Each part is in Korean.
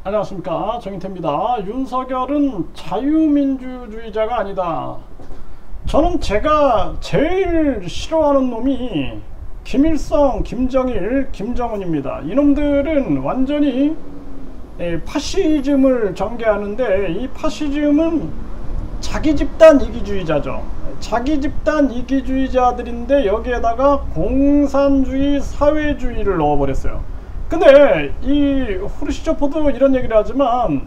안녕하십니까, 정인태입니다. 윤석열은 자유민주주의자가 아니다. 저는 제가 제일 싫어하는 놈이 김일성, 김정일, 김정은입니다. 이놈들은 완전히 파시즘을 전개하는데, 이 파시즘은 자기 집단 이기주의자죠. 자기 집단 이기주의자들인데 여기에다가 공산주의, 사회주의를 넣어버렸어요. 근데 이 후르시초프도 이런 얘기를 하지만,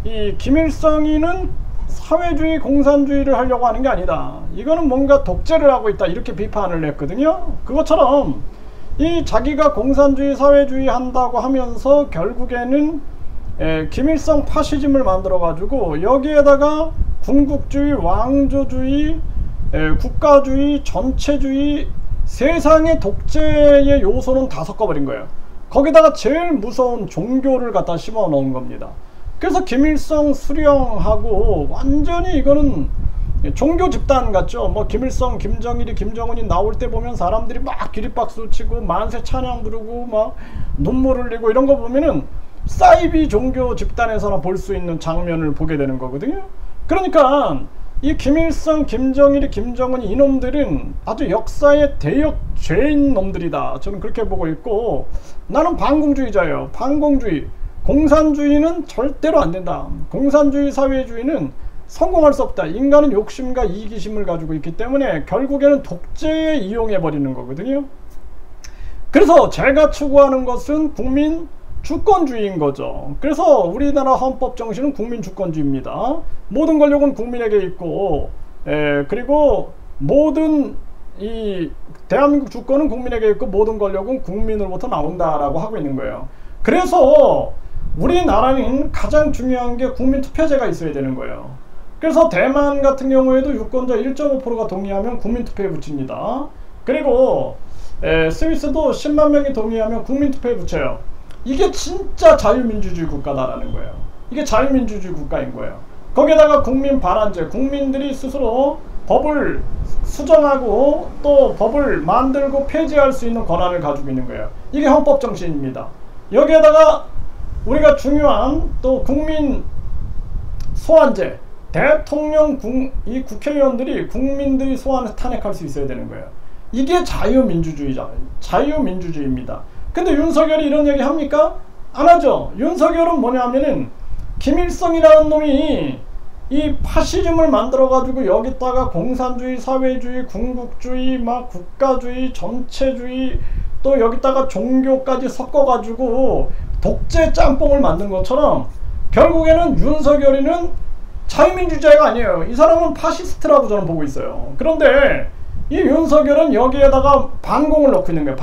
이 김일성이는 사회주의, 공산주의를 하려고 하는 게 아니다. 이거는 뭔가 독재를 하고 있다, 이렇게 비판을 했거든요. 그것처럼 이 자기가 공산주의, 사회주의 한다고 하면서 결국에는 김일성 파시즘을 만들어 가지고 여기에다가 군국주의, 왕조주의, 국가주의, 전체주의, 세상의 독재의 요소는 다 섞어버린 거예요. 거기다가 제일 무서운 종교를 갖다 심어 넣은 겁니다. 그래서 김일성 수령하고 완전히 이거는 종교 집단 같죠. 뭐 김일성, 김정일이, 김정은이 나올 때 보면 사람들이 막 기립박수 치고 만세 찬양 부르고 막 눈물 흘리고 이런 거 보면은 사이비 종교 집단에서나 볼 수 있는 장면을 보게 되는 거거든요. 그러니까 이 김일성, 김정일이, 김정은이, 이놈들은 아주 역사의 대역 죄인 놈들이다, 저는 그렇게 보고 있고, 나는 반공주의자예요. 반공주의, 공산주의는 절대로 안 된다. 공산주의, 사회주의는 성공할 수 없다. 인간은 욕심과 이기심을 가지고 있기 때문에 결국에는 독재에 이용해 버리는 거거든요. 그래서 제가 추구하는 것은 국민 주권주의인 거죠. 그래서 우리나라 헌법 정신은 국민 주권주의입니다. 모든 권력은 국민에게 있고, 그리고 모든 이 대한민국 주권은 국민에게 있고 모든 권력은 국민으로부터 나온다라고 하고 있는 거예요. 그래서 우리나라는 가장 중요한 게 국민투표제가 있어야 되는 거예요. 그래서 대만 같은 경우에도 유권자 1.5%가 동의하면 국민투표에 붙입니다. 그리고 스위스도 10만 명이 동의하면 국민투표에 붙여요. 이게 진짜 자유민주주의 국가다라는 거예요. 이게 자유민주주의 국가인 거예요. 거기에다가 국민 발안제, 국민들이 스스로 법을 수정하고 또 법을 만들고 폐지할 수 있는 권한을 가지고 있는 거예요. 이게 헌법 정신입니다. 여기에다가 우리가 중요한 또 국민 소환제, 대통령, 이 국회의원들이 국민들이 소환해서 탄핵할 수 있어야 되는 거예요. 이게 자유민주주의입니다. 근데 윤석열이 이런 얘기 합니까? 안 하죠. 윤석열은 뭐냐면은 김일성이라는 놈이 이 파시즘을 만들어 가지고 여기다가 공산주의, 사회주의, 군국주의, 막 국가주의, 전체주의, 또 여기다가 종교까지 섞어 가지고 독재 짬뽕을 만든 것처럼 결국에는 윤석열이는 자유민주주의가 아니에요. 이 사람은 파시스트라고 저는 보고 있어요. 그런데 이 윤석열은 여기에다가 반공을 넣고 있는 거예요.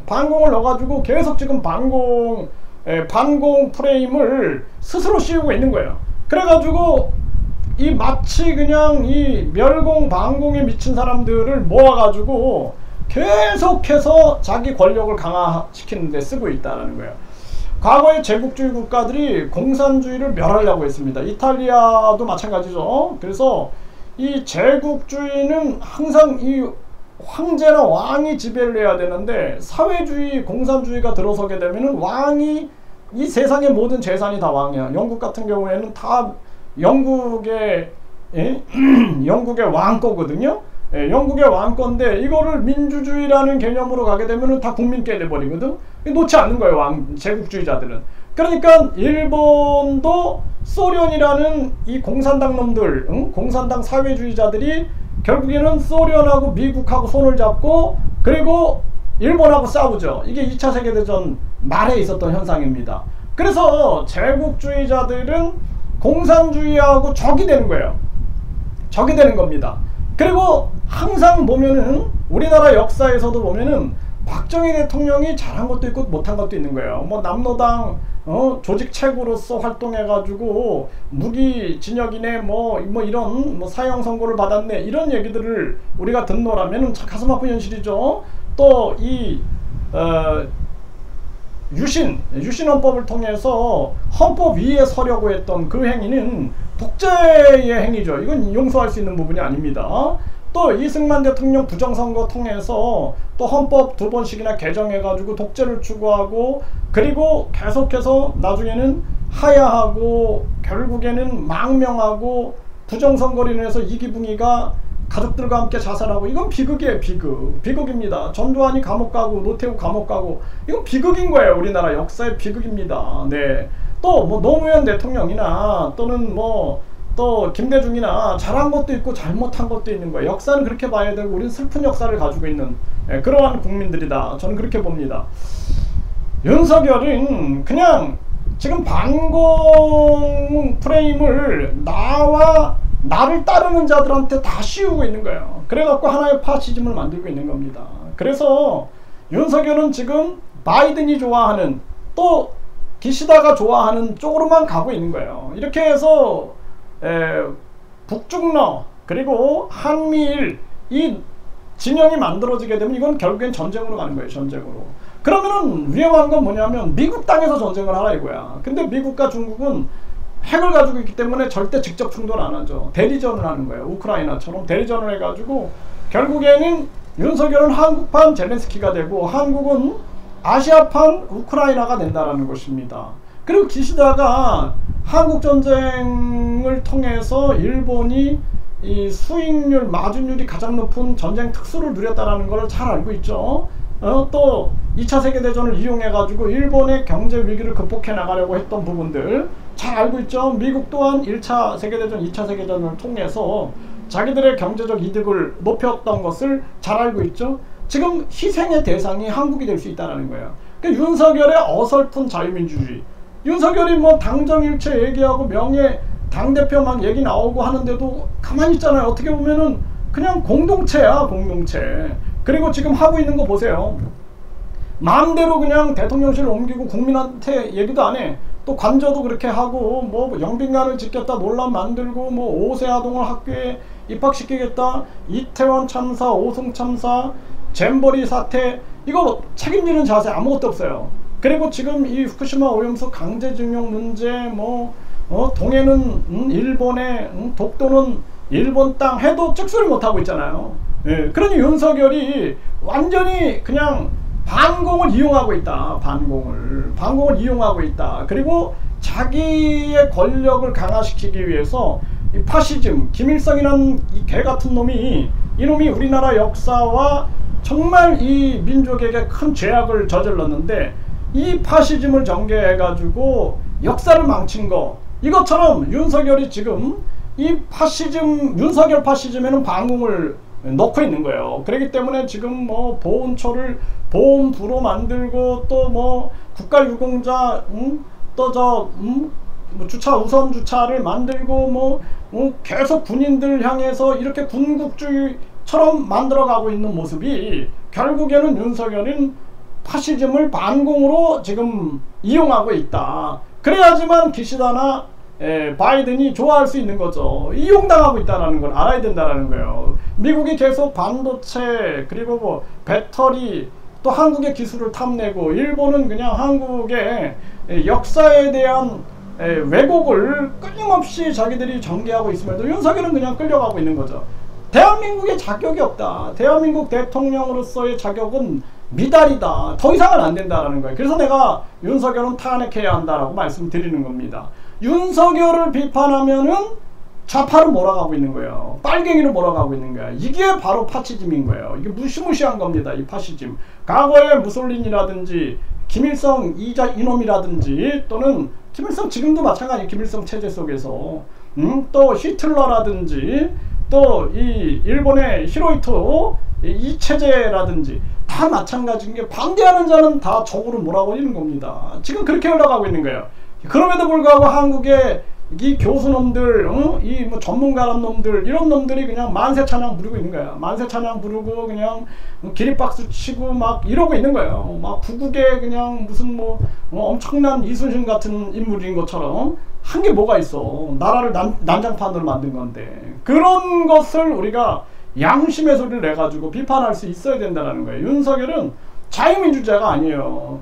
반공을 넣어가지고 계속 지금 반공 프레임을 스스로 씌우고 있는 거예요. 그래가지고 이 마치 그냥 이 멸공, 반공에 미친 사람들을 모아가지고 계속해서 자기 권력을 강화시키는 데 쓰고 있다는 거예요. 과거의 제국주의 국가들이 공산주의를 멸하려고 했습니다. 이탈리아도 마찬가지죠. 그래서 이 제국주의는 항상 이 황제나 왕이 지배를 해야 되는데, 사회주의, 공산주의가 들어서게 되면은 왕이, 이 세상의 모든 재산이 다 왕이야. 영국 같은 경우에는 다 영국의 왕거거든요. 영국의 왕건데 이거를 민주주의라는 개념으로 가게 되면은 다 국민께 내버리거든. 놓지 않는 거예요, 제국주의자들은. 그러니까 일본도 소련이라는 이 공산당 놈들, 공산당 사회주의자들이 결국에는 소련하고 미국하고 손을 잡고 그리고 일본하고 싸우죠. 이게 2차 세계대전 말에 있었던 현상입니다. 그래서 제국주의자들은 공산주의하고 적이 되는 거예요. 적이 되는 겁니다. 그리고 항상 보면은 우리나라 역사에서도 보면은 박정희 대통령이 잘한 것도 있고 못한 것도 있는 거예요. 뭐 남로당 조직책으로서 활동해가지고 무기 진역이네, 뭐 이런 사형 선고를 받았네, 이런 얘기들을 우리가 듣노라면 참 가슴 아픈 현실이죠. 또 이 유신헌법을 통해서 헌법 위에 서려고 했던 그 행위는 독재의 행위죠. 이건 용서할 수 있는 부분이 아닙니다. 또 이승만 대통령 부정선거 통해서 또 헌법 2번씩이나 개정해가지고 독재를 추구하고, 그리고 계속해서 나중에는 하야하고 결국에는 망명하고 부정선거로 인해서 이기붕이가 가족들과 함께 자살하고, 이건 비극이에요. 비극입니다. 전두환이 감옥 가고 노태우 감옥 가고, 이건 비극인 거예요. 우리나라 역사의 비극입니다. 네. 또 뭐 노무현 대통령이나 또는 뭐 또 김대중이나 잘한 것도 있고 잘못한 것도 있는 거예요. 역사는 그렇게 봐야 되고, 우리는 슬픈 역사를 가지고 있는 그러한 국민들이다. 저는 그렇게 봅니다. 윤석열은 그냥 지금 반공 프레임을 나를 따르는 자들한테 다 씌우고 있는 거예요. 그래갖고 하나의 파시즘을 만들고 있는 겁니다. 그래서 윤석열은 지금 바이든이 좋아하는, 또 기시다가 좋아하는 쪽으로만 가고 있는 거예요. 이렇게 해서 북중러 그리고 한미일 이 진영이 만들어지게 되면 이건 결국엔 전쟁으로 가는 거예요. 전쟁으로. 그러면은 위험한 건 뭐냐면 미국 땅에서 전쟁을 하라 이거야. 근데 미국과 중국은 핵을 가지고 있기 때문에 절대 직접 충돌 안 하죠. 대리전을 하는 거예요. 우크라이나처럼 대리전을 해가지고 결국에는 윤석열은 한국판 젤렌스키가 되고, 한국은 아시아판 우크라이나가 된다라는 것입니다. 그리고 기시다가 한국전쟁을 통해서 일본이 이 수익률, 마진율이 가장 높은 전쟁 특수를 누렸다는 걸 잘 알고 있죠. 또 2차 세계대전을 이용해가지고 일본의 경제 위기를 극복해 나가려고 했던 부분들 잘 알고 있죠. 미국 또한 1차 세계대전, 2차 세계대전을 통해서 자기들의 경제적 이득을 높였던 것을 잘 알고 있죠. 지금 희생의 대상이 한국이 될 수 있다는 거예요. 그러니까 윤석열의 어설픈 자유민주주의, 윤석열이 뭐 당정일체 얘기하고 명예 당대표 막 얘기 나오고 하는데도 가만히 있잖아요. 어떻게 보면은 그냥 공동체야, 공동체. 그리고 지금 하고 있는 거 보세요. 마음대로 그냥 대통령실 옮기고 국민한테 얘기도 안 해. 또 관저도 그렇게 하고, 뭐 영빈관을 짓겠다 논란 만들고, 뭐 5세 아동을 학교에 입학시키겠다, 이태원 참사, 오송 참사, 잼버리 사태, 이거 책임지는 자세 아무것도 없어요. 그리고 지금 이 후쿠시마 오염수 강제징용 문제, 동해는 일본의, 독도는 일본 땅 해도 찍소리 못하고 있잖아요. 예, 그러니 윤석열이 완전히 그냥 반공을 이용하고 있다. 반공을 이용하고 있다. 그리고 자기의 권력을 강화시키기 위해서 이 파시즘, 김일성이라는 이 개같은 놈이, 이놈이 우리나라 역사와 정말 이 민족에게 큰 죄악을 저질렀는데, 이 파시즘을 전개해가지고 역사를 망친 거, 이것처럼 윤석열이 지금 이 파시즘, 윤석열 파시즘에는 반공을 넣고 있는 거예요. 그렇기 때문에 지금 뭐 보훈처를 보훈부로 만들고, 또 뭐 국가유공자, 뭐 주차, 우선 주차를 만들고, 계속 군인들 향해서 이렇게 군국주의처럼 만들어가고 있는 모습이, 결국에는 윤석열은 파시즘을 반공으로 지금 이용하고 있다. 그래야지만 기시다나 바이든이 좋아할 수 있는 거죠. 이용당하고 있다는 걸 알아야 된다는 거예요. 미국이 계속 반도체, 그리고 뭐 배터리, 또 한국의 기술을 탐내고, 일본은 그냥 한국의 역사에 대한 왜곡을 끊임없이 자기들이 전개하고 있음에도 윤석열은 그냥 끌려가고 있는 거죠. 대한민국에 자격이 없다. 대한민국 대통령으로서의 자격은 미달이다. 더 이상은 안 된다라는 거예요. 그래서 내가 윤석열은 탄핵해야 한다라고 말씀드리는 겁니다. 윤석열을 비판하면은 좌파로 몰아가고 있는 거예요. 빨갱이로 몰아가고 있는 거예요. 이게 바로 파시즘인 거예요. 이게 무시무시한 겁니다. 이 파시즘. 과거에 무솔리니라든지 김일성 이놈이라든지, 또는 김일성 지금도 마찬가지, 김일성 체제 속에서 또 히틀러라든지, 또 이 일본의 히로히토 이 체제라든지 다 마찬가지인 게, 반대하는 자는 다 적으로 몰아버리는 겁니다. 지금 그렇게 흘러가고 있는 거예요. 그럼에도 불구하고 한국의 이 교수놈들, 이 뭐 전문가란 놈들, 이런 놈들이 그냥 만세 찬양 부르고 있는 거야. 만세 찬양 부르고 그냥 기립박수 치고 막 이러고 있는 거예요. 막 구국에 그냥 무슨 뭐 엄청난 이순신 같은 인물인 것처럼 한 게 뭐가 있어. 나라를 난장판으로 만든 건데. 그런 것을 우리가 양심의 소리를 내가지고 비판할 수 있어야 된다는 거예요. 윤석열은 자유민주자가 아니에요.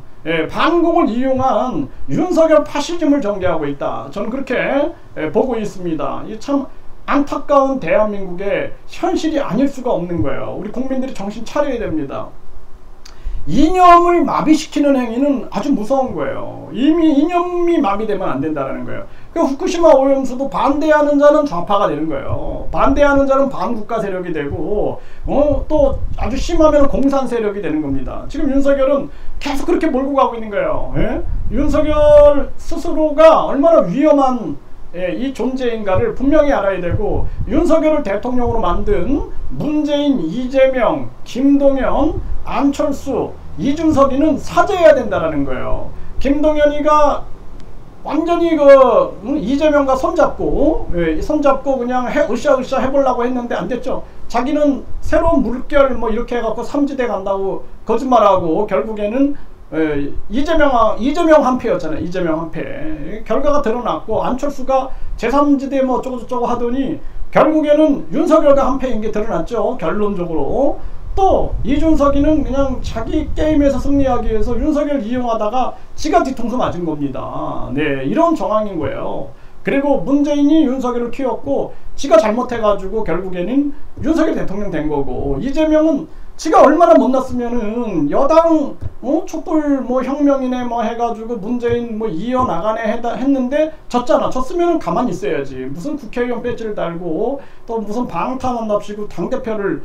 반공을 이용한 윤석열 파시즘을 전개하고 있다. 저는 그렇게 보고 있습니다. 이 참 안타까운 대한민국의 현실이 아닐 수가 없는 거예요. 우리 국민들이 정신 차려야 됩니다. 이념을 마비시키는 행위는 아주 무서운 거예요. 이미 이념이 마비되면 안 된다는 거예요. 그 후쿠시마 오염수도 반대하는 자는 좌파가 되는 거예요. 반대하는 자는 반국가 세력이 되고 또 아주 심하면 공산 세력이 되는 겁니다. 지금 윤석열은 계속 그렇게 몰고 가고 있는 거예요. 예? 윤석열 스스로가 얼마나 위험한 이 존재인가를 분명히 알아야 되고, 윤석열을 대통령으로 만든 문재인, 이재명, 김동연, 안철수, 이준석이는 사죄해야 된다는 거예요. 김동연이가 완전히 이재명과 손잡고 그냥 으쌰으쌰 해보려고 했는데 안 됐죠. 자기는 새로운 물결 이렇게 해갖고 삼지대 간다고 거짓말하고 결국에는 이재명 한패였잖아요. 이재명 한패. 결과가 드러났고, 안철수가 제3지대 어쩌고저쩌고 하더니 결국에는 윤석열과 한패인 게 드러났죠. 결론적으로. 또 이준석이는 그냥 자기 게임에서 승리하기 위해서 윤석열 이용하다가 지가 뒤통수 맞은 겁니다. 네, 이런 정황인 거예요. 그리고 문재인이 윤석열을 키웠고 지가 잘못해가지고 결국에는 윤석열 대통령 된 거고, 이재명은 지가 얼마나 못났으면은 여당 촛불 혁명이네 해가지고 문재인 이어나가네 했는데 졌잖아. 졌으면은 가만히 있어야지. 무슨 국회의원 배지를 달고 또 무슨 방탄한답시고 당대표를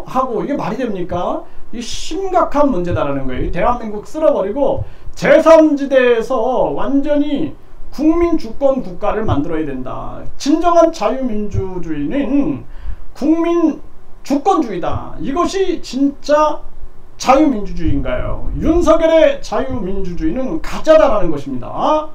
하고, 이게 말이 됩니까? 이 심각한 문제다라는 거예요. 대한민국 쓸어버리고 제3지대에서 완전히 국민 주권 국가를 만들어야 된다. 진정한 자유민주주의는 국민 주권주의다. 이것이 진짜 자유민주주의인가요? 윤석열의 자유민주주의는 가짜다라는 것입니다.